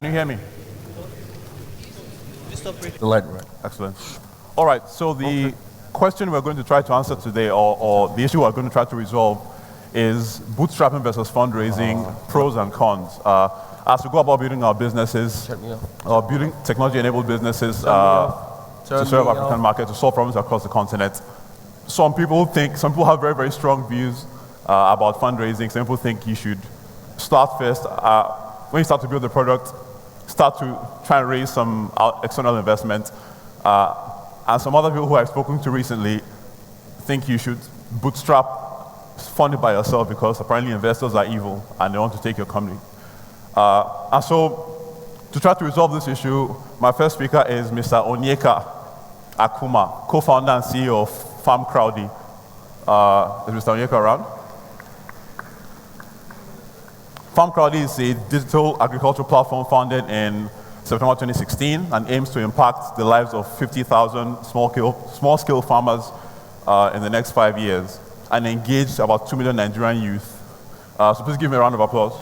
you hear me? The light, right. Excellent. All right, so the question we're going to try to answer today, or the issue we're going to try to resolve, is bootstrapping versus fundraising, pros and cons. As we go about building our businesses, building technology-enabled businesses to serve African markets, to solve problems across the continent. Some people have very, very strong views about fundraising. Some people think you should start first. When you start to build the product, start to try and raise some external investment. And some other people who I've spoken to recently think you should bootstrap, fund it by yourself, because apparently investors are evil and they want to take your company. And so, to try to resolve this issue, my first speaker is Mr. Onyeka Akumah, co-founder and CEO of Fundraising. Is Mr. Onyeka around? Fundraising is a digital agricultural platform founded in September 2016 and aims to impact the lives of 50,000 small-scale farmers in the next 5 years and engage about 2 million Nigerian youth. So please give me a round of applause.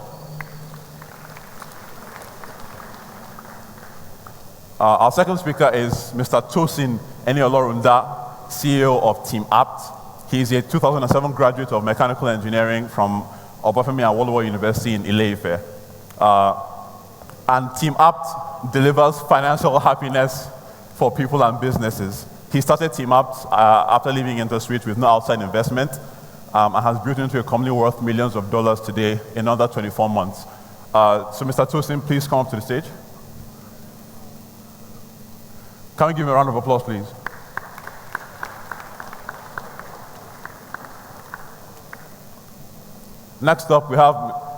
Our second speaker is Mr. Tosin Eniolorunda, CEO of Team Apt. He is a 2007 graduate of mechanical engineering from Obafemi Awolowo University in Ile-Ife. And Team Apt delivers financial happiness for people and businesses. He started Team Apt after leaving industry with no outside investment and has built into a company worth millions of dollars today in under 24 months. So Mr. Tosin, please come up to the stage. Can we give him a round of applause, please? Next up, we have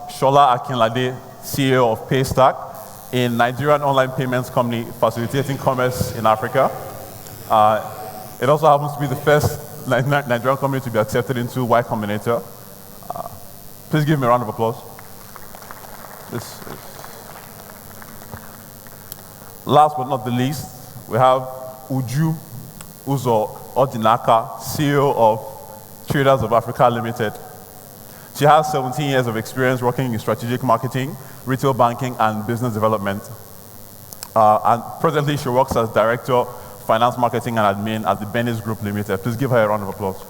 Shola Akinlade, CEO of Paystack, a Nigerian online payments company facilitating commerce in Africa. It also happens to be the first Nigerian company to be accepted into Y Combinator. Please give him a round of applause. Last but not the least, we have Uzo-Ojinnaka, CEO of Traders of Africa Limited. She has 17 years of experience working in strategic marketing, retail banking, and business development. And presently, she works as Director, Finance, Marketing, and Admin at the Benny's Group Limited. Please give her a round of applause.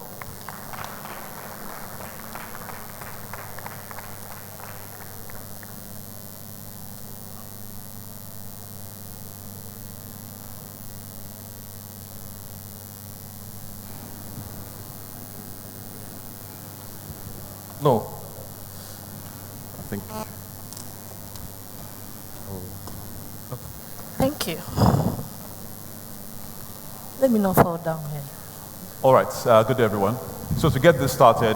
No. I think. Thank you. Let me not fall down here. All right, good day, everyone. So to get this started,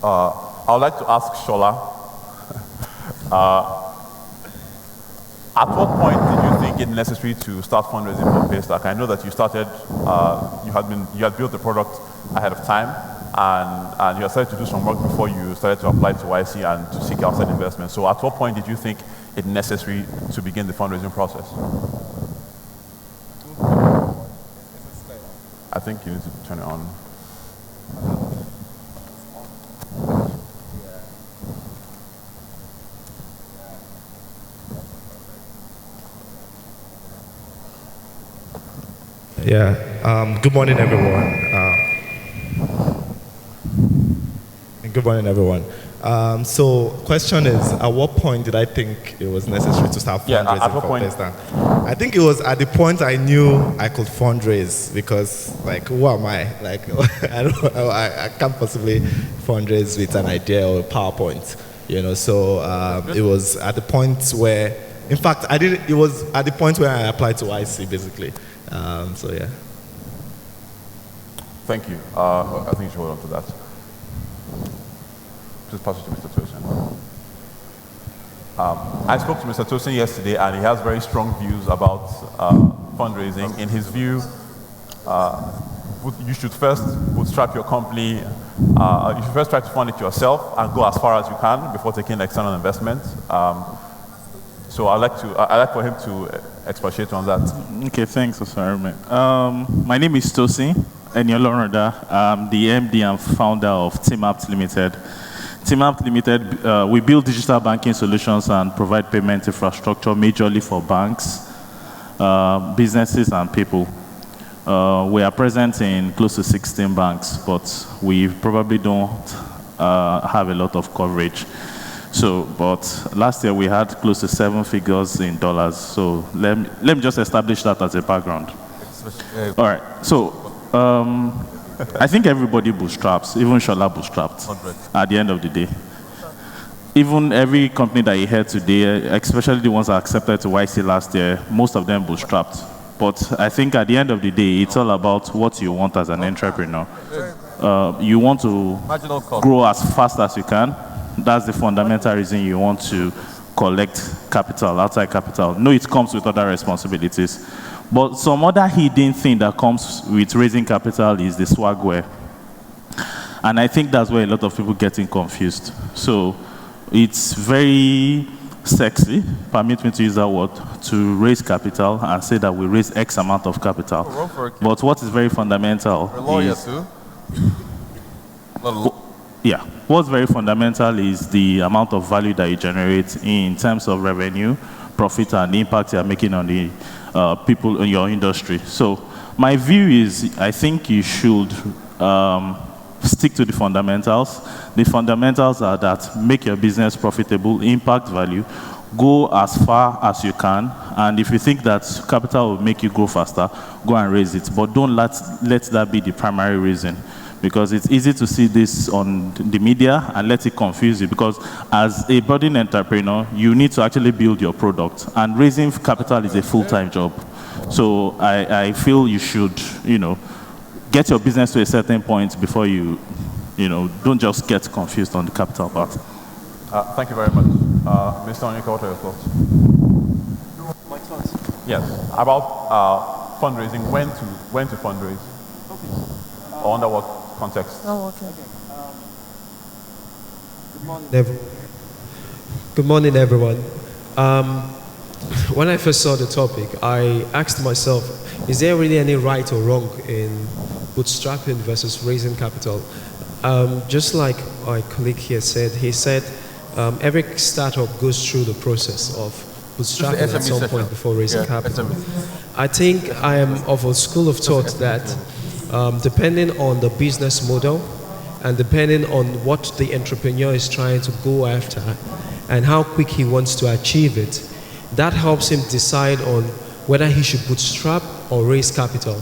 I would like to ask Shola, at what point did you think it necessary to start fundraising for Paystack? I know that you started, you had built the product ahead of time, and you had started to do some work before you started to apply to YC and to seek outside investment. So at what point did you think it necessary to begin the fundraising process? I think you need to turn it on. Yeah. Good morning, everyone. Good morning, everyone. So, question is, at what point did I think it was necessary to start fundraising for Paystack? I think it was at the point I knew I could fundraise, because, like, who am I? Like, I can't possibly fundraise with an idea or a PowerPoint, you know. So it was at the point where, in fact, it was at the point where I applied to IC, basically. So yeah. Thank you. I think you should hold on to that. Please pass it to Mr. Tosin. I spoke to Mr. Tosin yesterday, and he has very strong views about fundraising. In his view, you should first bootstrap your company. You should first try to fund it yourself and go as far as you can before taking external investment. So I'd like for him to expatiate on that. Okay, thanks, Oscar. My name is Tosin Eniolorunda. I'm the MD and founder of Team Apt Limited. Team Limited, we build digital banking solutions and provide payment infrastructure majorly for banks, businesses, and people. We are present in close to 16 banks, but we probably don't have a lot of coverage. So, but last year we had close to 7 figures in dollars. So let me just establish that as a background. All right. So I think everybody bootstraps, even Shola bootstrapped at the end of the day. Even every company that you heard today, especially the ones that accepted to YC last year, most of them bootstrapped. But I think at the end of the day, it's all about what you want as an entrepreneur. You want to grow as fast as you can. That's the fundamental reason you want to collect capital, outside capital. No, it comes with other responsibilities. But some other hidden thing that comes with raising capital is the swagware. And I think that's where a lot of people getting confused. So it's very sexy, permit me to use that word, to raise capital and say that we raise X amount of capital. But what is very fundamental is... Yeah, what's very fundamental is the amount of value that you generate in terms of revenue, profit, and the impact you're making on the people in your industry. So my view is, I think you should stick to the fundamentals. The fundamentals are that make your business profitable, impact value, go as far as you can, and if you think that capital will make you grow faster, go and raise it. But don't let that be the primary reason, because it's easy to see this on the media and let it confuse you, because as a budding entrepreneur, you need to actually build your product, and raising capital is a full-time job. So I feel you should, get your business to a certain point before you don't just get confused on the capital part. Thank you very much. Mr. Onyeka, what are your thoughts? My thoughts? Yes, about fundraising, when to fundraise? Okay. Or under what context? Oh, okay. Good morning, everyone. When I first saw the topic, I asked myself, is there really any right or wrong in bootstrapping versus raising capital? Just like my colleague here said, every startup goes through the process of bootstrapping at some point before raising capital. I think I am of a school of thought that depending on the business model and depending on what the entrepreneur is trying to go after and how quick he wants to achieve it, that helps him decide on whether he should bootstrap or raise capital.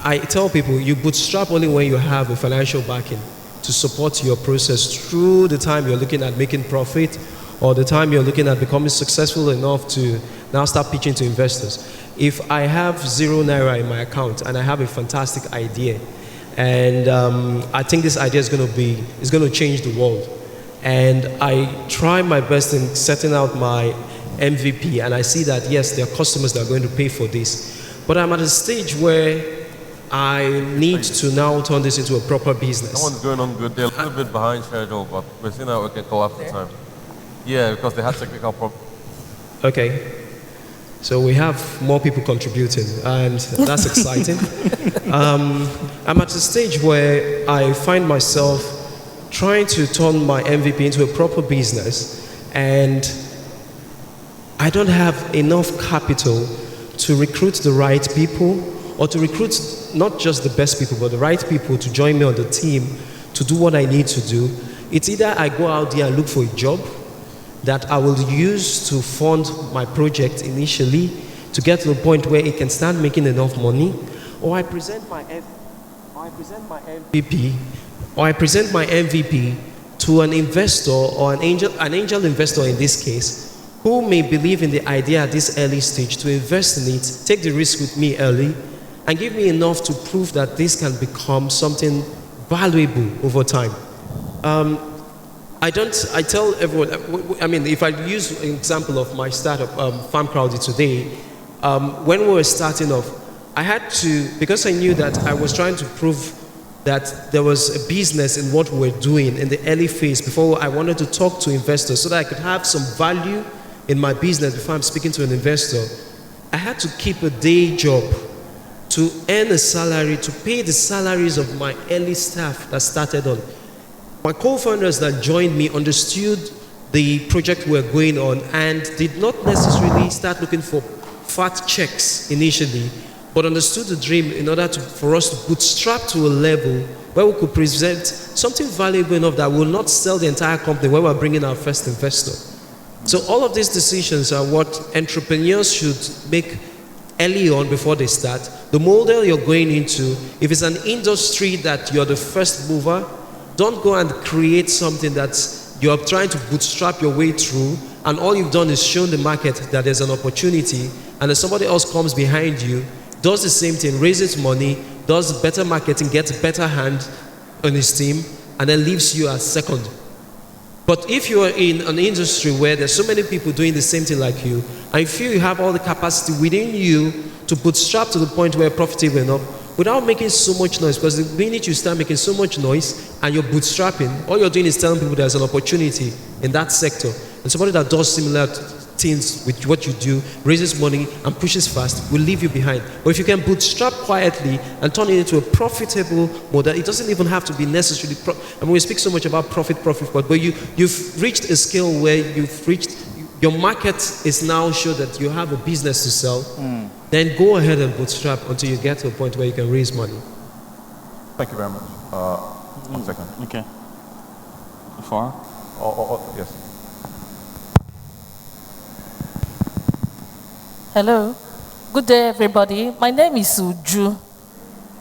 I tell people you bootstrap only when you have a financial backing to support your process through the time you're looking at making profit or the time you're looking at becoming successful enough to now start pitching to investors. If I have €0 in my account and I have a fantastic idea and I think this idea is going to change the world, and I try my best in setting out my MVP and I see that yes, there are customers that are going to pay for this, but I'm at a stage where I need to now turn this into a proper business. That one's going on good. They're a little bit behind schedule, but we're seeing that we can call after time. Yeah, because they had technical problems. Okay. So we have more people contributing, and that's exciting. I'm at a stage where I find myself trying to turn my MVP into a proper business, and I don't have enough capital to recruit the right people, or to recruit not just the best people, but the right people to join me on the team to do what I need to do. It's either I go out there and look for a job that I will use to fund my project initially to get to the point where it can start making enough money, or I present my MVP to an investor or an angel investor in this case, who may believe in the idea at this early stage to invest in it, take the risk with me early, and give me enough to prove that this can become something valuable over time. I tell everyone, I mean, if I use an example of my startup, FarmCrowdy today, when we were starting off, I had to, because I knew that I was trying to prove that there was a business in what we were doing in the early phase before I wanted to talk to investors so that I could have some value in my business before I'm speaking to an investor. I had to keep a day job to earn a salary, to pay the salaries of my early staff that started on. My co-founders that joined me understood the project we're going on and did not necessarily start looking for fat checks initially, but understood the dream in order for us to bootstrap to a level where we could present something valuable enough that will not sell the entire company when we're bringing our first investor. So all of these decisions are what entrepreneurs should make early on before they start. The model you're going into, if it's an industry that you're the first mover, don't go and create something that you're trying to bootstrap your way through, and all you've done is shown the market that there's an opportunity, and then somebody else comes behind you, does the same thing, raises money, does better marketing, gets better hand on his team, and then leaves you as second. But if you are in an industry where there's so many people doing the same thing like you, I feel you have all the capacity within you to bootstrap to the point where you're profitable enough without making so much noise, because the minute you start making so much noise and you're bootstrapping, all you're doing is telling people there's an opportunity in that sector. And somebody that does similar things with what you do, raises money and pushes fast, will leave you behind. But if you can bootstrap quietly and turn it into a profitable model, it doesn't even have to be necessarily, we speak so much about profit, but you've reached a scale where your market is now sure that you have a business to sell, then go ahead and bootstrap until you get to a point where you can raise money. Thank you very much. 1 second. Okay. Before? Yes. Hello. Good day, everybody. My name is Uju.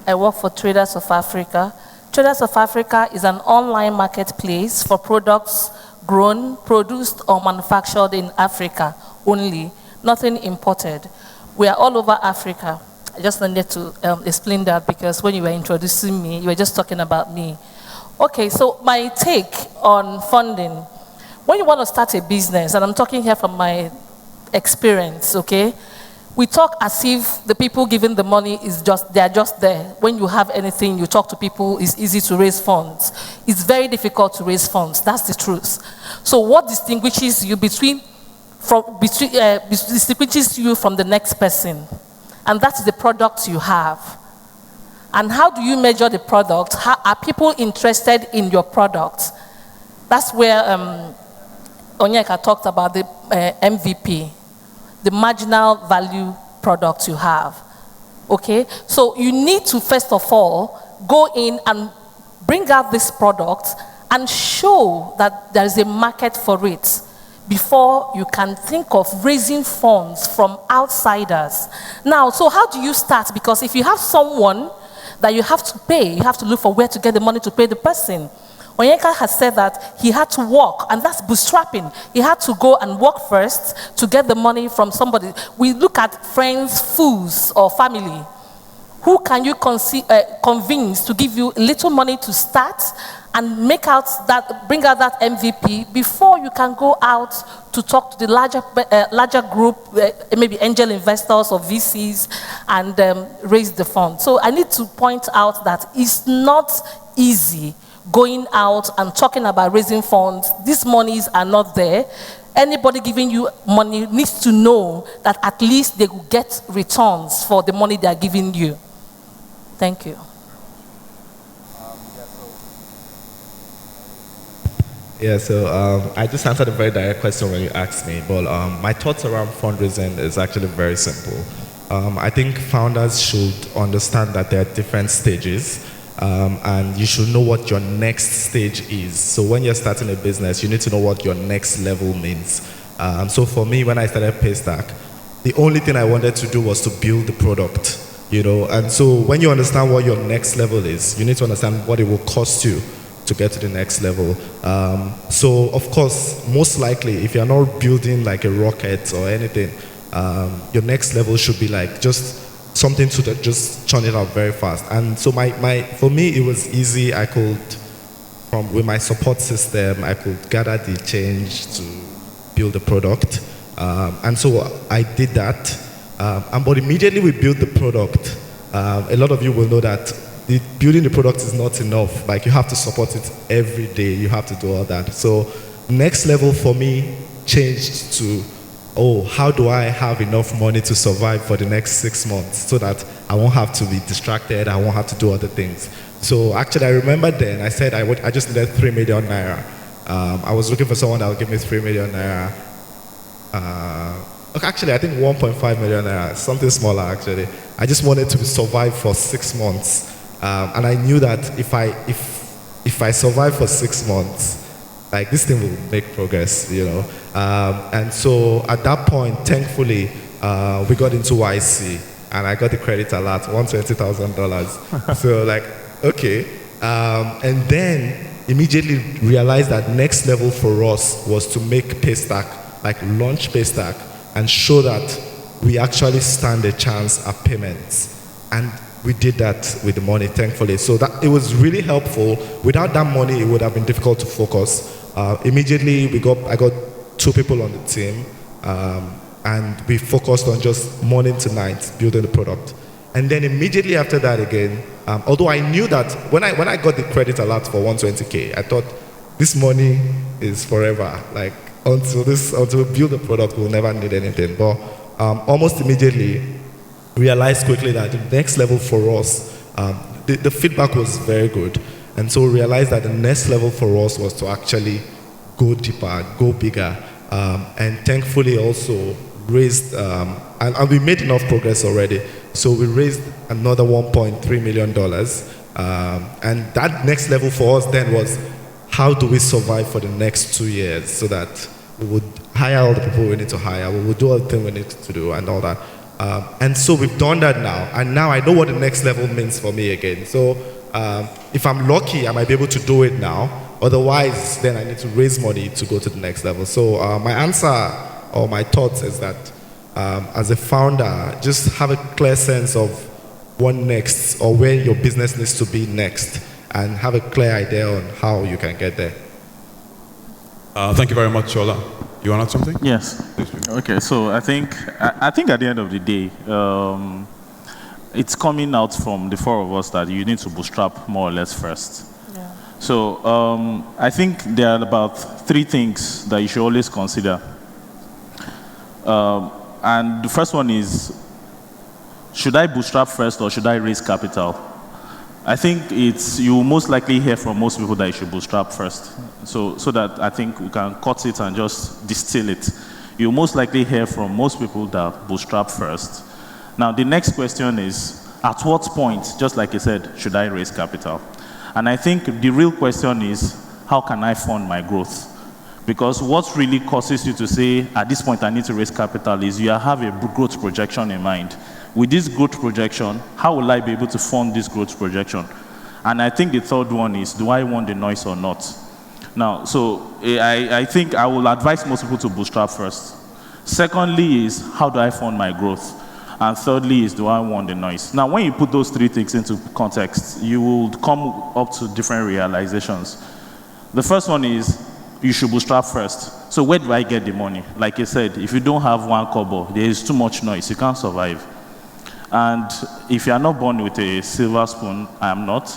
I work for Traders of Africa. Traders of Africa is an online marketplace for products grown, produced, or manufactured in Africa only, nothing imported. We are all over Africa. I just needed to explain that because when you were introducing me, you were just talking about me. Okay, so my take on funding. When you want to start a business, and I'm talking here from my experience, okay? We talk as if the people giving the money they're just there. When you have anything, you talk to people, it's easy to raise funds. It's very difficult to raise funds, that's the truth. So what distinguishes you distinguishes you from the next person? And that's the product you have. And how do you measure the product? How are people interested in your product? That's where Onyeka talked about the MVP. The marginal value product you have, okay? So you need to, first of all, go in and bring out this product and show that there is a market for it before you can think of raising funds from outsiders. Now, so how do you start? Because if you have someone that you have to pay, you have to look for where to get the money to pay the person. Onyeka has said that he had to work, and that's bootstrapping. He had to go and work first to get the money from somebody. We look at friends, fools, or family. Who can you convince to give you a little money to start and bring out that MVP before you can go out to talk to the larger group, maybe angel investors or VCs, and raise the fund? So I need to point out that it's not easy going out and talking about raising funds. These monies are not there. Anybody giving you money needs to know that at least they will get returns for the money they are giving you. Thank you. I just answered a very direct question when you asked me, but my thoughts around fundraising is actually very simple. I think founders should understand that there are different stages. And you should know what your next stage is. So when you're starting a business, you need to know what your next level means. So for me, when I started Paystack, the only thing I wanted to do was to build the product, you know. And so when you understand what your next level is, you need to understand what it will cost you to get to the next level. So of course, most likely, if you're not building like a rocket or anything, your next level should be like just something to just churn it out very fast. And so for me, it was easy. I could, with my support system, I could gather the change to build the product. And so I did that. But immediately we built the product, a lot of you will know that building the product is not enough. Like, you have to support it every day. You have to do all that. So next level for me changed to, oh, how do I have enough money to survive for the next 6 months so that I won't have to be distracted, I won't have to do other things. So actually, I remember then, I said I just needed 3 million naira. I was looking for someone that would give me 3 million naira. Actually, I think 1.5 million naira, something smaller actually. I just wanted to survive for 6 months. And I knew that if I survive for 6 months, like this thing will make progress, you know. And so at that point, thankfully, we got into YC and I got the credit alert, $120,000. So like, okay. And then immediately realized that next level for us was to make Paystack, like launch Paystack and show that we actually stand a chance at payments. And we did that with the money, thankfully. So that it was really helpful. Without that money, it would have been difficult to focus. Immediately, I got 2 people on the team, and we focused on just morning to night building the product. And then immediately after that again, although I knew that when I got the credit alert for 120K, I thought this money is forever. Like until we build the product, we'll never need anything. But almost immediately, realized quickly that the next level for us, the feedback was very good. And so we realized that the next level for us was to actually go deeper, go bigger, and thankfully also raised, and we made enough progress already. So we raised another $1.3 million. And that next level for us then was, how do we survive for the next 2 years so that we would hire all the people we need to hire, we would do all the things we need to do and all that. And so we've done that now, and now I know what the next level means for me again. So if I'm lucky, I might be able to do it now. Otherwise, then I need to raise money to go to the next level. So my answer or my thoughts is that as a founder, just have a clear sense of what next or where your business needs to be next, and have a clear idea on how you can get there. Thank you very much, Shola. You want to add something? Yes. Okay, so I think at the end of the day, it's coming out from the 4 of us that you need to bootstrap more or less first. Yeah. So I think there are about 3 things that you should always consider. And the first one is, should I bootstrap first or should I raise capital? I think you will most likely hear from most people that you should bootstrap first. So that I think we can cut it and just distill it. You'll most likely hear from most people that bootstrap first. Now, the next question is, at what point, just like you said, should I raise capital? And I think the real question is, how can I fund my growth? Because what really causes you to say, at this point I need to raise capital, is you have a growth projection in mind. With this growth projection, how will I be able to fund this growth projection? And I think the third one is, do I want the noise or not? Now, so I think I will advise most people to bootstrap first. Secondly is, how do I fund my growth? And thirdly is, do I want the noise? Now, when you put those 3 things into context, you will come up to different realizations. The first one is, you should bootstrap first. So where do I get the money? Like I said, if you don't have 1 kobo, there is too much noise, you can't survive. And if you are not born with a silver spoon, I am not,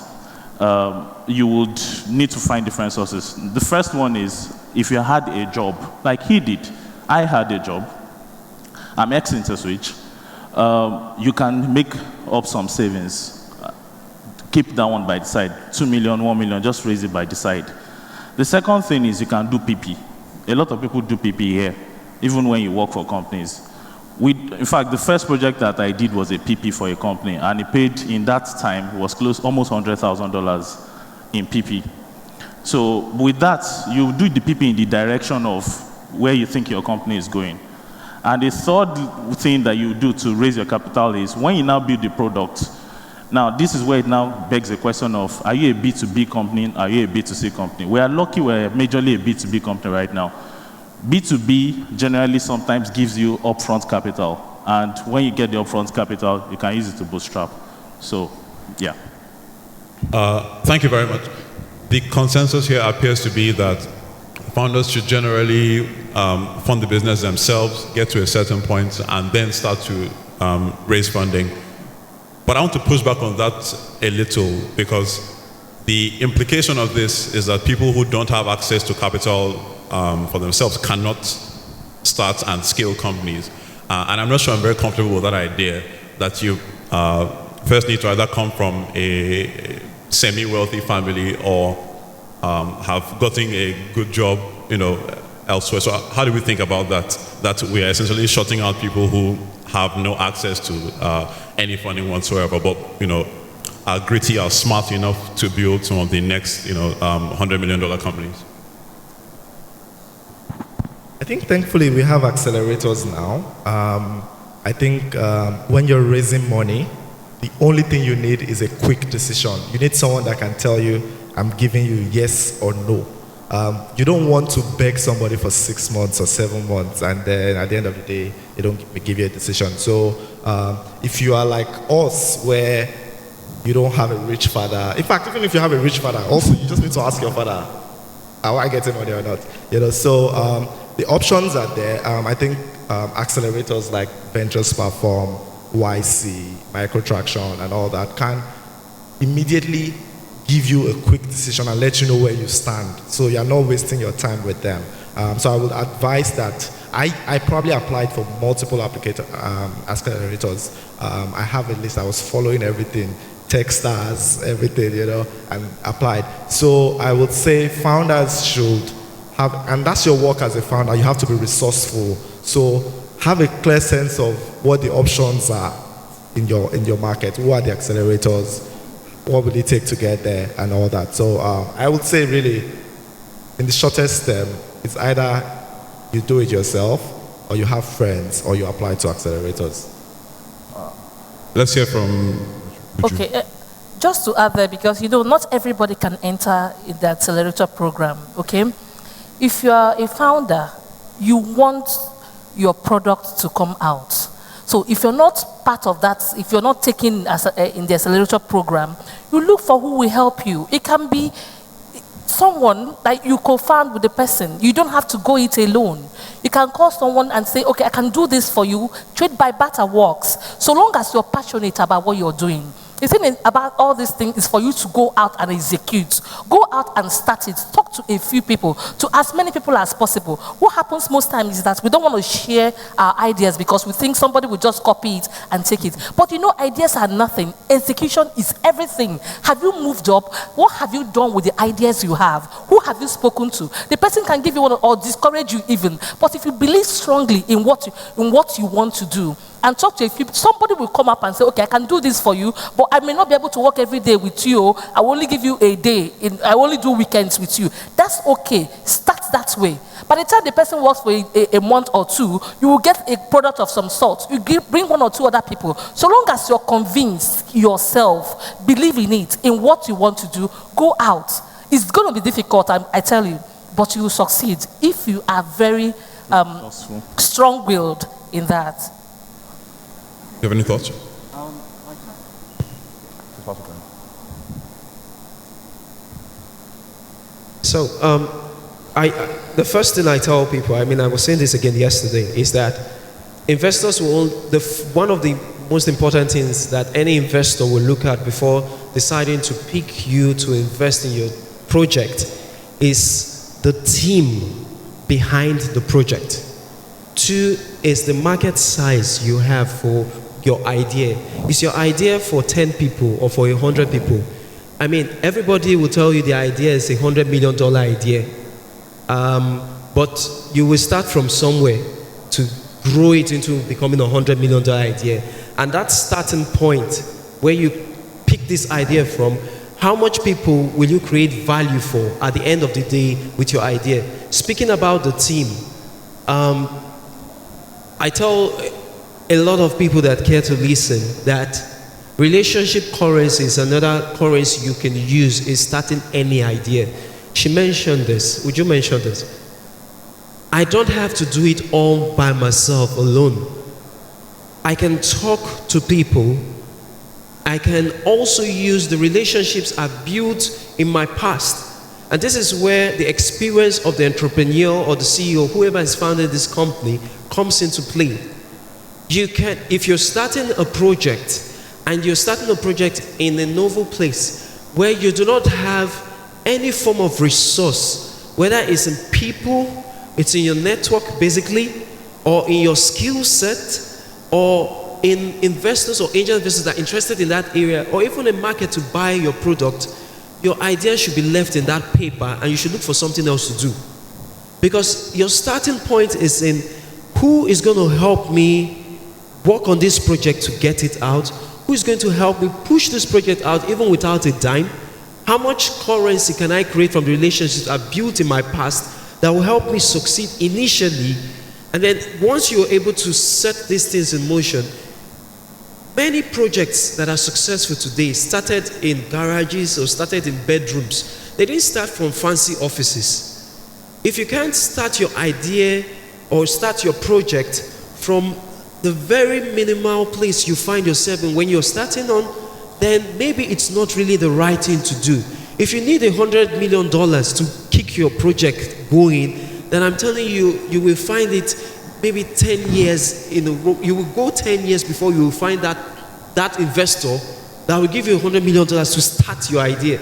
you would need to find different sources. The first one is, if you had a job, like he did, I had a job, I'm ex-Interswitch, you can make up some savings, keep that one by the side, 2 million, 1 million, just raise it by the side. The second thing is you can do PP. A lot of people do PP here, even when you work for companies. In fact, the first project that I did was a PP for a company, and it paid, in that time, was almost $100,000 in PP. So with that, you do the PP in the direction of where you think your company is going. And the third thing that you do to raise your capital is, when you now build the product, now this is where it now begs the question of, are you a B2B company, are you a B2C company? We are lucky we're majorly a B2B company right now. B2B generally sometimes gives you upfront capital, and when you get the upfront capital, you can use it to bootstrap. So, yeah. Thank you very much. The consensus here appears to be that founders should generally fund the business themselves, get to a certain point, and then start to raise funding. But I want to push back on that a little, because the implication of this is that people who don't have access to capital for themselves cannot start and scale companies. And I'm not sure I'm very comfortable with that idea that you first need to either come from a semi-wealthy family or have gotten a good job, elsewhere. So how do we think about that? That we are essentially shutting out people who have no access to any funding whatsoever, but are gritty, are smart enough to build some of the next, $100 million companies. I think thankfully we have accelerators now. I think when you're raising money, the only thing you need is a quick decision. You need someone that can tell you, I'm giving you yes or no. You don't want to beg somebody for 6 months or 7 months, and then at the end of the day, they don't give you a decision. So if you are like us, where you don't have a rich father, in fact, even if you have a rich father, also you just need to ask your father, am I getting money or not? So the options are there. I think accelerators like Ventures Platform, YC, Microtraction, and all that can immediately give you a quick decision and let you know where you stand. So you're not wasting your time with them. So I would advise that. I probably applied for multiple accelerators. I have a list. I was following everything, Techstars, everything, and applied. So I would say founders should have, and that's your work as a founder, you have to be resourceful. So have a clear sense of what the options are in your market. Who are the accelerators? What will it take to get there and all that? So I would say really, in the shortest term, it's either you do it yourself or you have friends or you apply to accelerators. Let's hear from... Okay, just to add there, because not everybody can enter in the accelerator program, okay? If you are a founder, you want your product to come out. So if you're not part of that, if you're not taken in the accelerator program, you look for who will help you. It can be someone that you co-found with the person. You don't have to go it alone. You can call someone and say, okay, I can do this for you. Trade by barter works. So long as you're passionate about what you're doing. The thing about all these things is for you to go out and execute. Go out and start it. Talk to a few people, to as many people as possible. What happens most times is that we don't want to share our ideas because we think somebody will just copy it and take it. But ideas are nothing. Execution is everything. Have you moved up? What have you done with the ideas you have? Who have you spoken to? The person can give you one or discourage you even. But if you believe strongly in what you want to do, and talk to a few, somebody will come up and say, okay, I can do this for you, but I may not be able to work every day with you. I will only give you a day. I only do weekends with you. That's okay. Start that way. By the time the person works for a month or two, you will get a product of some sort. You bring 1 or 2 other people. So long as you're convinced yourself, believe in it, in what you want to do, go out. It's going to be difficult, I tell you, but you will succeed if you are very strong-willed in that. You have any thoughts? So, the first thing I tell people, I was saying this again yesterday, is that investors will, one of the most important things that any investor will look at before deciding to pick you to invest in your project is the team behind the project. 2 is the market size you have for your idea. Is your idea for 10 people or for 100 people? Everybody will tell you the idea is $100 million idea. But you will start from somewhere to grow it into becoming $100 million idea. And that starting point where you pick this idea from, how much people will you create value for at the end of the day with your idea? Speaking about the team, I tell a lot of people that care to listen that relationship currency is another currency you can use in starting any idea. She mentioned this. Would you mention this? I don't have to do it all by myself alone. I can talk to people. I can also use the relationships I've built in my past. And this is where the experience of the entrepreneur or the CEO, whoever has founded this company, comes into play. You can, if you're starting a project and you're starting a project in a novel place where you do not have any form of resource, whether it's in people, it's in your network basically, or in your skill set, or in investors or angel investors that are interested in that area, or even a market to buy your product, your idea should be left in that paper and you should look for something else to do. Because your starting point is in who is going to help me work on this project to get it out, who is going to help me push this project out even without a dime, how much currency can I create from the relationships I've built in my past that will help me succeed initially. And then once you're able to set these things in motion, many projects that are successful today started in garages or started in bedrooms. They didn't start from fancy offices. If you can't start your idea or start your project from the very minimal place you find yourself in when you're starting on, then maybe it's not really the right thing to do. If you need $100 million to kick your project going, then I'm telling you, you will find it maybe 10 years in a row. You will go 10 years before you will find that investor that will give you $100 million to start your idea.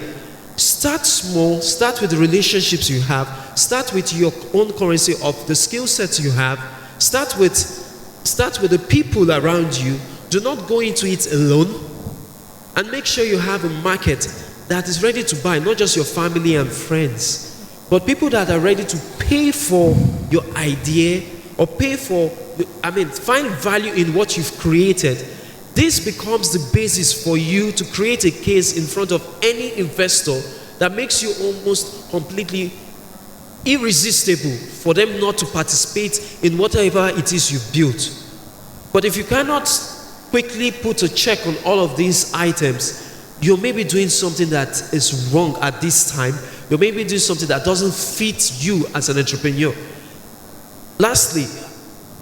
Start small, start with the relationships you have, start with your own currency of the skill sets you have, start with the people around you. Do not go into it alone, and make sure you have a market that is ready to buy, not just your family and friends, but people that are ready to pay for your idea or find value in what you've created. This becomes the basis for you to create a case in front of any investor that makes you almost completely irresistible for them not to participate in whatever it is you've built. But if you cannot quickly put a check on all of these items, you're maybe doing something that is wrong at this time. You're maybe doing something that doesn't fit you as an entrepreneur. Lastly,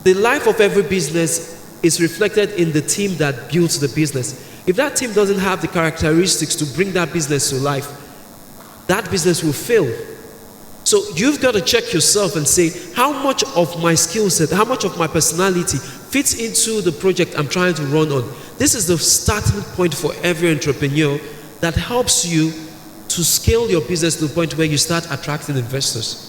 the life of every business is reflected in the team that builds the business. If that team doesn't have the characteristics to bring that business to life, that business will fail. So you've got to check yourself and say, how much of my skill set, how much of my personality fits into the project I'm trying to run on. This is the starting point for every entrepreneur that helps you to scale your business to the point where you start attracting investors.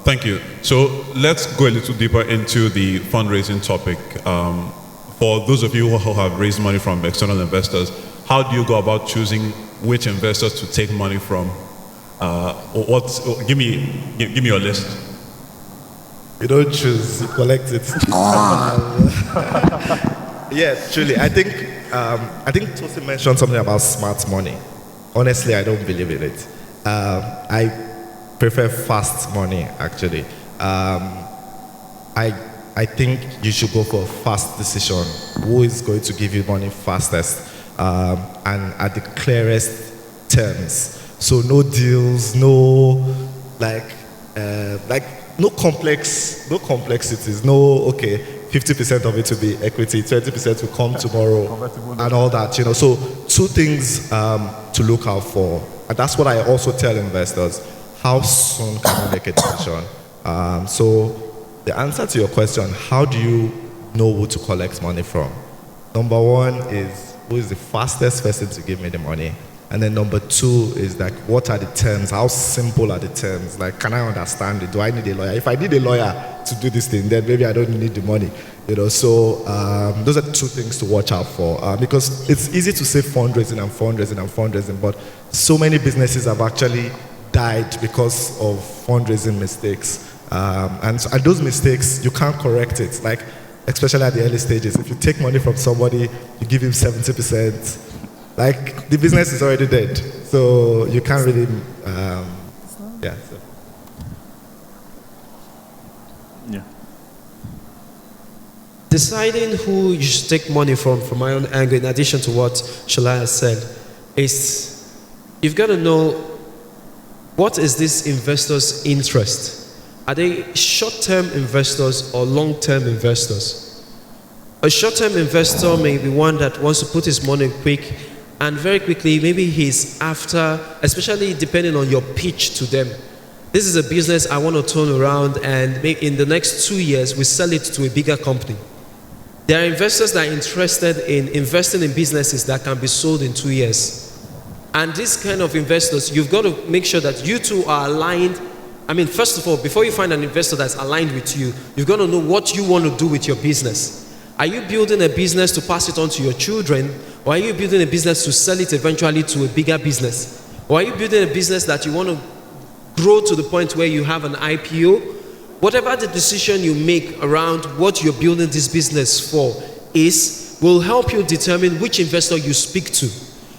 Thank you. So let's go a little deeper into the fundraising topic. For those of you who have raised money from external investors, how do you go about choosing which investors to take money from? Give me your list. You don't choose, you collect it. Yeah, truly. I think Tosin mentioned something about smart money. Honestly, I don't believe in it. I prefer fast money, actually. I think you should go for a fast decision. Who is going to give you money fastest and at the clearest terms? So no deals, no no complexities, no 50% of it will be equity, 20% will come tomorrow, and all that. So two things to look out for, and that's what I also tell investors. How soon can you make a decision? So the answer to your question, how do you know who to collect money from? Number one is, who is the fastest person to give me the money? And then number two is like, what are the terms? How simple are the terms? Like, can I understand it? Do I need a lawyer? If I need a lawyer to do this thing, then maybe I don't need the money. So those are two things to watch out for. Because it's easy to say fundraising, but so many businesses have actually died because of fundraising mistakes. And those mistakes, you can't correct it. Like, especially at the early stages. If you take money from somebody, you give him 70%, like, the business is already dead. So you can't really, yeah. So. Yeah. Deciding who you should take money from my own angle, in addition to what Shola has said, is you've got to know, what is this investor's interest? Are they short-term investors or long-term investors? A short-term investor may be one that wants to put his money quick, and very quickly, maybe he's after, especially depending on your pitch to them. This is a business I want to turn around, and maybe in the next 2 years, we sell it to a bigger company. There are investors that are interested in investing in businesses that can be sold in 2 years. And these kind of investors, you've got to make sure that you two are aligned. I mean, first of all, before you find an investor that's aligned with you, you've got to know what you want to do with your business. Are you building a business to pass it on to your children, or are you building a business to sell it eventually to a bigger business? Or are you building a business that you want to grow to the point where you have an IPO? Whatever the decision you make around what you're building this business for will help you determine which investor you speak to.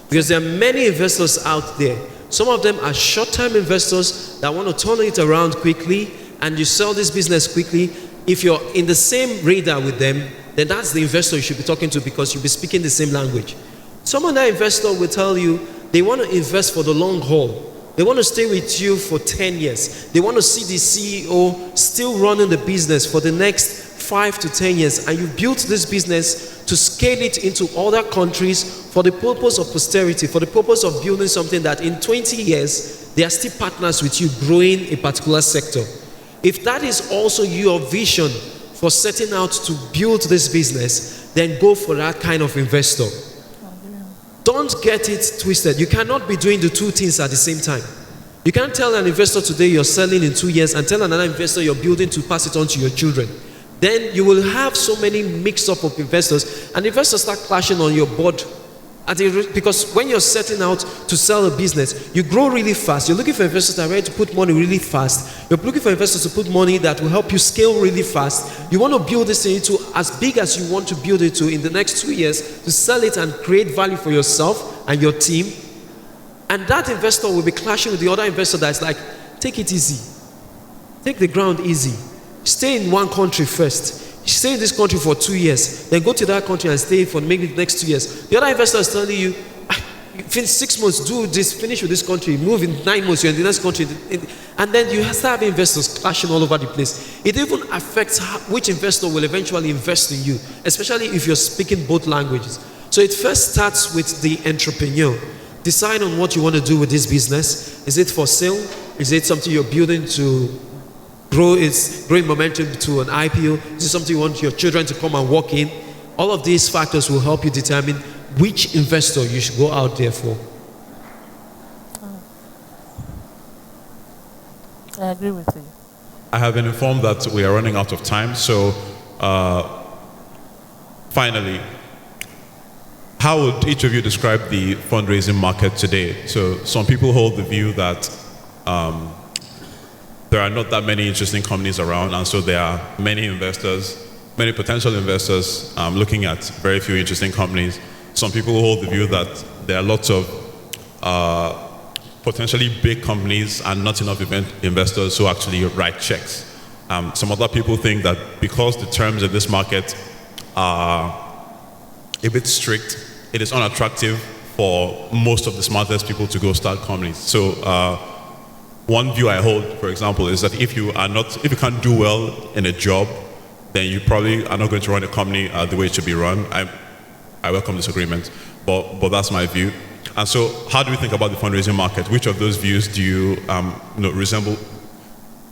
Because there are many investors out there. Some of them are short-term investors that want to turn it around quickly, and you sell this business quickly. If you're in the same radar with them, then that's the investor you should be talking to, because you'll be speaking the same language. Some other investor will tell you they want to invest for the long haul. They want to stay with you for 10 years. They want to see the CEO still running the business for the next 5 to 10 years. And you built this business to scale it into other countries for the purpose of posterity, for the purpose of building something that in 20 years, they are still partners with you growing a particular sector. If that is also your vision for setting out to build this business, then go for that kind of investor. Don't get it twisted. You cannot be doing the two things at the same time. You can't tell an investor today you're selling in 2 years and tell another investor you're building to pass it on to your children. Then you will have so many mix-up of investors, and investors start clashing on your board. Because when you're setting out to sell a business, you grow really fast. You're looking for investors that are ready to put money really fast. You're looking for investors to put money that will help you scale really fast. You want to build this thing into as big as you want to build it to in the next 2 years, to sell it and create value for yourself and your team. And that investor will be clashing with the other investor that's like, take it easy. Take the ground easy. Stay in one country first. Stay in this country for 2 years, then go to that country and stay for maybe the next 2 years. The other investor is telling you, finish 6 months, do this, finish with this country, move in 9 months, you're in the next country. And then you start having investors clashing all over the place. It even affects which investor will eventually invest in you, especially if you're speaking both languages. So it first starts with the entrepreneur. Decide on what you want to do with this business. Is it for sale? Is it something you're building to grow its growing momentum to an IPO? Is it something you want your children to come and walk in? All of these factors will help you determine which investor you should go out there for. I agree with you. I have been informed that we are running out of time, so finally, how would each of you describe the fundraising market today? So some people hold the view that there are not that many interesting companies around, and so there are many investors, many potential investors looking at very few interesting companies. Some people hold the view that there are lots of potentially big companies and not enough investors who actually write checks. Some other people think that because the terms of this market are a bit strict, it is unattractive for most of the smartest people to go start companies. So one view I hold, for example, is that if you can't do well in a job, then you probably are not going to run a company the way it should be run. I welcome this agreement, but that's my view. And so, how do we think about the fundraising market? Which of those views do you,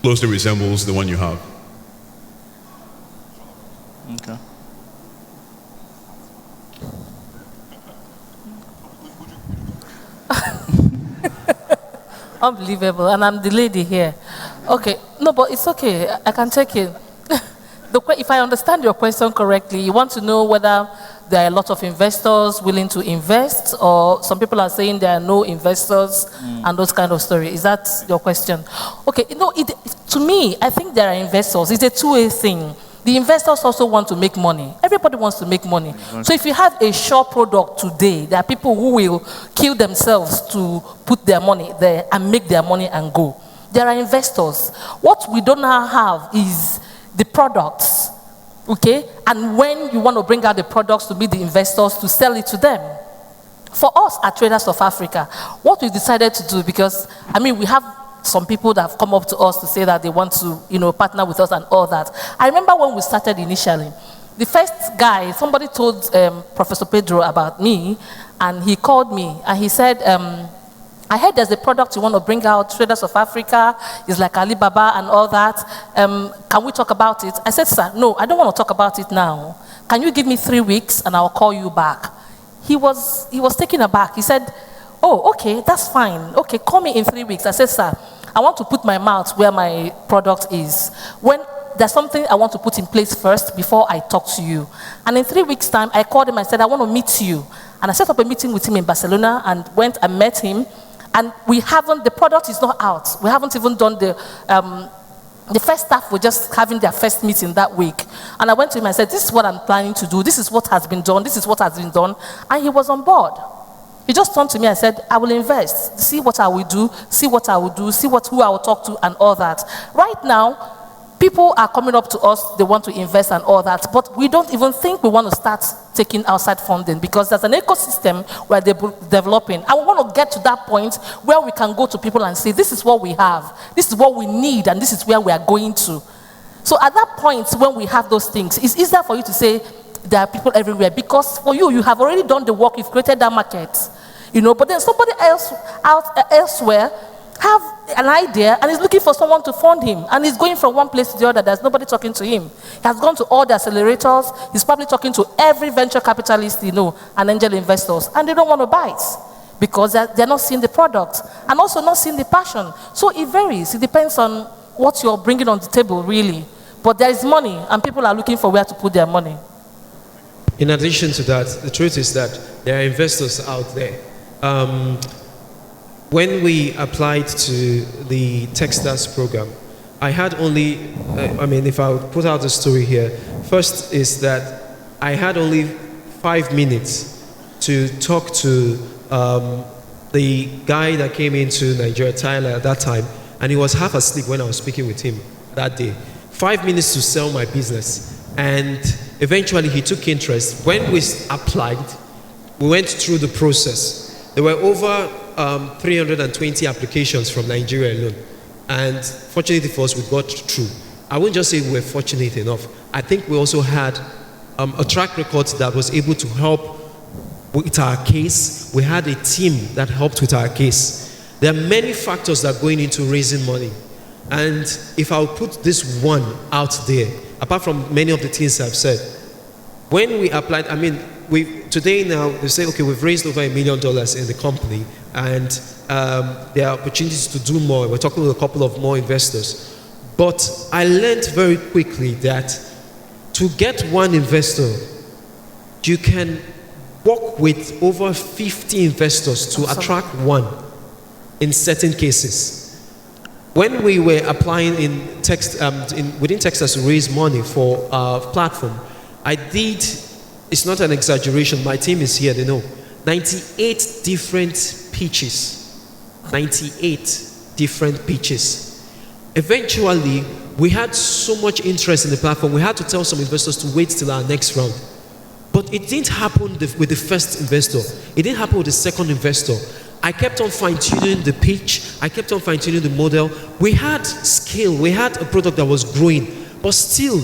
closely resembles the one you have? Okay. Unbelievable, and I'm the lady here. Okay, no, but it's okay. I can take it. If I understand your question correctly, you want to know whether there are a lot of investors willing to invest, or some people are saying there are no investors and those kind of stories. Is that your question? Okay, to me, I think there are investors. It's a two-way thing. The investors also want to make money. Everybody wants to make money. Exactly. So if you have a sure product today, there are people who will kill themselves to put their money there and make their money and go. There are investors. What we don't now have is the products, okay? And when you want to bring out the products to meet the investors, to sell it to them. For us at Traders of Africa, what we decided to do, because, we have some people that have come up to us to say that they want to, partner with us and all that. I remember when we started initially, the first guy, somebody told Professor Pedro about me, and he called me, and he said, I heard there's a product you want to bring out, Traders of Africa, it's like Alibaba and all that. Can we talk about it? I said, sir, no, I don't want to talk about it now. Can you give me 3 weeks and I'll call you back? He was taken aback. He said, Oh, okay, that's fine. Okay, call me in 3 weeks. I said, sir, I want to put my mouth where my product is. When there's something I want to put in place first before I talk to you. And in 3 weeks' time, I called him and said, I want to meet you. And I set up a meeting with him in Barcelona and went and met him. And the product is not out. We haven't even done the first staff were just having their first meeting that week. And I went to him and said, this is what I'm planning to do. This is what has been done. This is what has been done. And he was on board. He just turned to me and said, I will invest. See what I will do. See what I will do. See who I will talk to and all that. Right now, people are coming up to us, they want to invest and all that, but we don't even think we want to start taking outside funding because there's an ecosystem where they're developing. And we want to get to that point where we can go to people and say, this is what we have, this is what we need, and this is where we are going to. So at that point, when we have those things, it's easier for you to say, there are people everywhere, because for you, you have already done the work, you've created that market. But then somebody else elsewhere have an idea and is looking for someone to fund him, and he's going from one place to the other. There's nobody talking to him. He has gone to all the accelerators. He's probably talking to every venture capitalist and angel investors, and they don't want to buy it because they're not seeing the product and also not seeing the passion. So it varies. It depends on what you're bringing on the table, really. But there is money, and people are looking for where to put their money. In addition to that, the truth is that there are investors out there. When we applied to the Techstars program, I had only, if I would put out the story here, first is that I had only 5 minutes to talk to the guy that came into Nigeria, Tyler, at that time, and he was half asleep when I was speaking with him that day. 5 minutes to sell my business, and eventually he took interest. When we applied, we went through the process. There were over 320 applications from Nigeria alone. And fortunately for us, we got through. I wouldn't just say we were fortunate enough. I think we also had a track record that was able to help with our case. We had a team that helped with our case. There are many factors that are going into raising money. And if I'll put this one out there, apart from many of the things I've said, when we applied, today now, they say, okay, we've raised over $1 million in the company, and there are opportunities to do more. We're talking with a couple of more investors. But I learned very quickly that to get one investor, you can work with over 50 investors to attract one in certain cases. When we were applying within Techstars to raise money for our platform, it's not an exaggeration, my team is here, they know, 98 different pitches. 98 different pitches. Eventually, we had so much interest in the platform, we had to tell some investors to wait till our next round. But it didn't happen with the first investor. It didn't happen with the second investor. I kept on fine-tuning the pitch. I kept on fine-tuning the model. We had skill. We had a product that was growing. But still,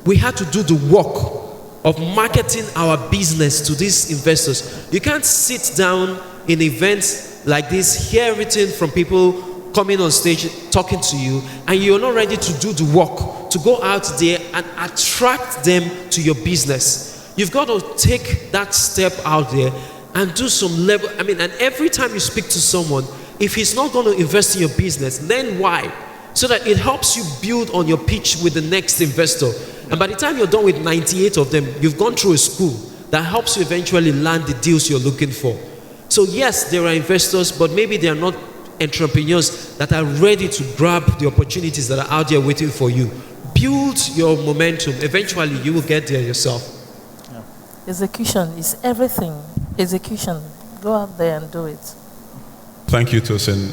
we had to do the work of marketing our business to these investors. You can't sit down in events like this, hear everything from people coming on stage, talking to you, and you're not ready to do the work, to go out there and attract them to your business. You've got to take that step out there and do some level. And every time you speak to someone, if he's not going to invest in your business, then why? So that it helps you build on your pitch with the next investor. And by the time you're done with 98 of them, you've gone through a school that helps you eventually land the deals you're looking for. So yes, there are investors, but maybe they are not entrepreneurs that are ready to grab the opportunities that are out there waiting for you. Build your momentum. Eventually, you will get there yourself. Yeah. Execution is everything. Execution. Go out there and do it. Thank you, Tosin.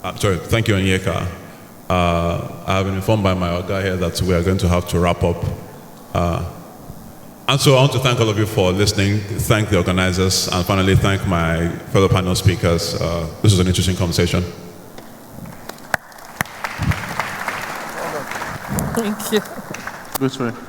Thank you, Onyeka. I have been informed by my guy here that we are going to have to wrap up. And so I want to thank all of you for listening, thank the organizers, and finally thank my fellow panel speakers. This was an interesting conversation. Thank you. Good,